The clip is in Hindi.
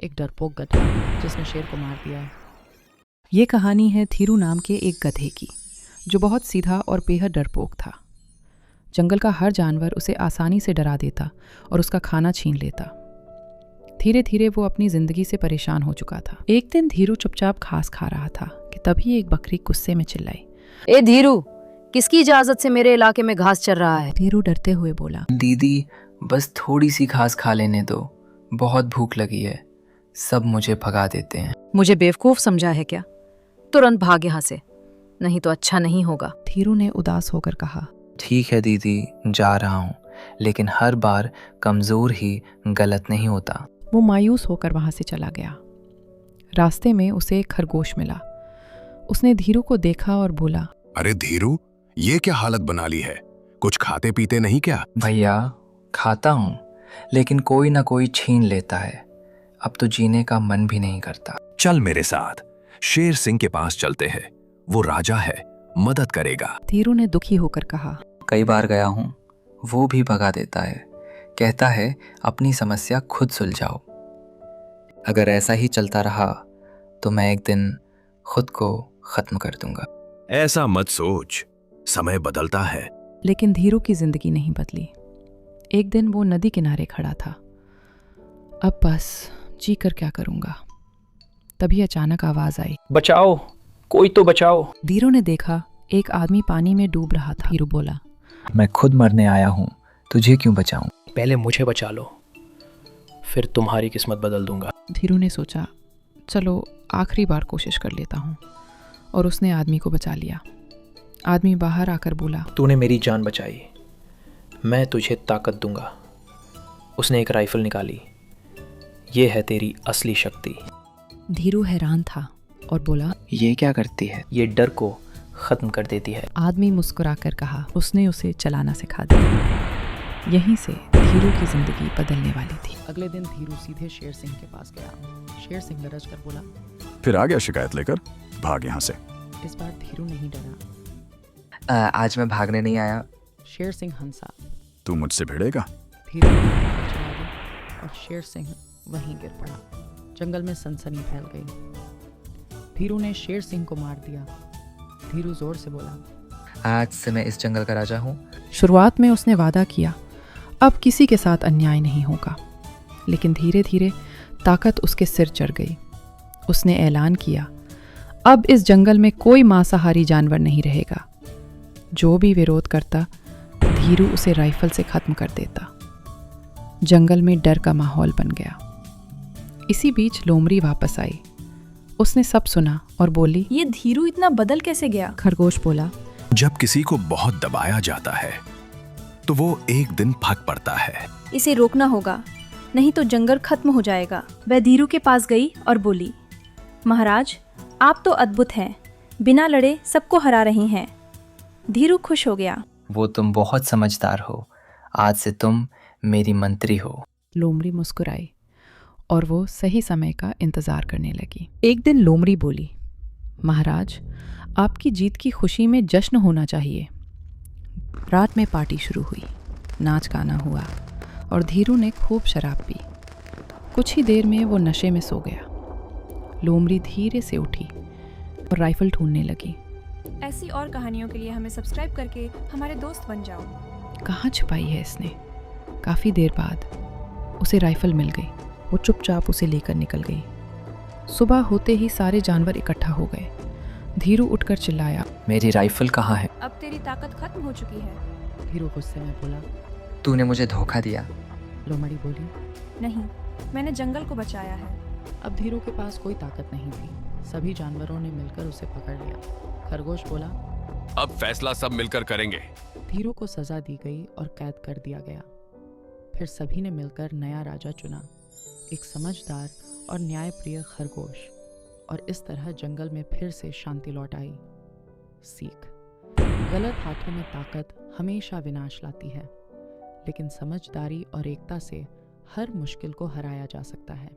एक डरपोक गधा जिसने शेर को मार दिया है। ये कहानी है धीरू नाम के एक गधे की, जो बहुत सीधा और बेहद डरपोक था। जंगल का हर जानवर उसे आसानी से डरा देता और उसका खाना छीन लेता। धीरे धीरे वो अपनी जिंदगी से परेशान हो चुका था। एक दिन धीरू चुपचाप घास खा रहा था कि तभी एक बकरी गुस्से में चिल्लाई, ए धीरू, किसकी इजाजत से मेरे इलाके में घास चर रहा है? धीरू डरते हुए बोला, दीदी बस थोड़ी सी घास खा लेने दो, बहुत भूख लगी है, सब मुझे भगा देते हैं। मुझे बेवकूफ समझा है क्या? तुरंत भाग यहाँ से, नहीं तो अच्छा नहीं होगा। धीरू ने उदास होकर कहा, ठीक है दीदी, जा रहा हूँ, लेकिन हर बार कमजोर ही गलत नहीं होता। वो मायूस होकर वहां से चला गया। रास्ते में उसे एक खरगोश मिला। उसने धीरू को देखा और बोला, अरे धीरू, ये क्या हालत बना ली है? कुछ खाते पीते नहीं क्या? भैया खाता हूँ, लेकिन कोई ना कोई छीन लेता है। अब तो जीने का मन भी नहीं करता। चल मेरे साथ, शेर सिंह के पास चलते हैं, वो राजा है, मदद करेगा। धीरू ने दुखी होकर कहा, कई बार गया हूँ, वो भी भगा देता है, कहता है अपनी समस्या खुद सुलझाओ। अगर ऐसा ही चलता रहा तो मैं एक दिन खुद को खत्म कर दूंगा। ऐसा मत सोच, समय बदलता है। लेकिन धीरू की जिंदगी नहीं बदली। एक दिन वो नदी किनारे खड़ा था। अब बस जी कर क्या करूंगा। तभी अचानक आवाज आई, बचाओ, कोई तो बचाओ। धीरू ने देखा एक आदमी पानी में डूब रहा था। धीरू बोला, मैं खुद मरने आया हूँ, तुझे क्यों बचाऊं? पहले मुझे बचा लो, फिर तुम्हारी किस्मत बदल दूंगा। धीरू ने सोचा, चलो आखिरी बार कोशिश कर लेता हूँ, और उसने आदमी को बचा लिया। आदमी बाहर आकर बोला, तूने मेरी जान बचाई, मैं तुझे ताकत दूंगा। उसने एक राइफल निकाली, ये है तेरी असली शक्ति। धीरू हैरान था और बोला, ये क्या करती है? ये डर को खत्म कर देती है। आदमी मुस्कुराकर कहा, उसने उसे चलाना सिखा दिया। यहीं से धीरू की जिंदगी बदलने वाली थी। अगले दिन धीरू सीधे शेर सिंह के पास गया। शेर सिंह गरज कर बोला, फिर आ गया शिकायत लेकर, भाग यहाँ से। इस बार धीरू नहीं डरा। आज मैं भागने नहीं आया। शेर सिंह हंसा। तू मुझसे भिड़ेगा? धीरू चला गया और शेर सिंह वहीं गिर पड़ा। जंगल में सनसनी फैल गई। धीरू ने शेर सिंह को मार दिया। धीरू जोर से बोला, आज से मैं इस जंगल का राजा हूँ। शुरुआत में उसने वादा किया, अब किसी के साथ अन्याय नहीं होगा। लेकिन धीरे धीरे ताकत उसके सिर चढ़ गई। उसने ऐलान किया, अब इस जंगल में कोई मांसाहारी जानवर नहीं रहेगा। जो भी विरोध करता, धीरू उसे राइफल से खत्म कर देता। जंगल में डर का माहौल बन गया। इसी बीच लोमड़ी वापस आई। उसने सब सुना और बोली, ये धीरू इतना बदल कैसे गया? खरगोश बोला, जब किसी को बहुत दबाया जाता है तो वो एक दिन फक पड़ता है। इसे रोकना होगा, नहीं तो जंगल खत्म हो जाएगा। वह धीरू के पास गई और बोली, महाराज, आप तो अद्भुत हैं, बिना लड़े सबको हरा रही हैं। धीरू खुश हो गया। वो तुम बहुत समझदार हो, आज से तुम मेरी मंत्री हो। लोमड़ी मुस्कुराई और वो सही समय का इंतजार करने लगी। एक दिन लोमड़ी बोली, महाराज, आपकी जीत की खुशी में जश्न होना चाहिए। रात में पार्टी शुरू हुई, नाच गाना हुआ और धीरू ने खूब शराब पी। कुछ ही देर में वो नशे में सो गया। लोमड़ी धीरे से उठी और राइफल ढूंढने लगी। ऐसी और कहानियों के लिए हमें सब्सक्राइब करके हमारे दोस्त बन जाओ। कहाँ छुपाई है इसने? काफ़ी देर बाद उसे राइफल मिल गई। वो चुपचाप उसे लेकर निकल गई। सुबह होते ही सारे जानवर इकट्ठा हो गए। धीरू उठकर चिल्लाया, मेरी राइफल कहाँ है? अब तेरी ताकत खत्म हो चुकी है। धीरू गुस्से में बोला, तूने मुझे धोखा दिया। लोमड़ी बोली, नहीं, मैंने जंगल को बचाया है। अब धीरू के पास कोई ताकत नहीं थी। सभी जानवरों ने मिलकर उसे पकड़ लिया। खरगोश बोला, अब फैसला सब मिलकर करेंगे। धीरू को सजा दी गई और कैद कर दिया गया। फिर सभी ने मिलकर नया राजा चुना, एक समझदार और न्यायप्रिय खरगोश। और इस तरह जंगल में फिर से शांति लौट आई। सीख, गलत हाथों में ताकत हमेशा विनाश लाती है, लेकिन समझदारी और एकता से हर मुश्किल को हराया जा सकता है।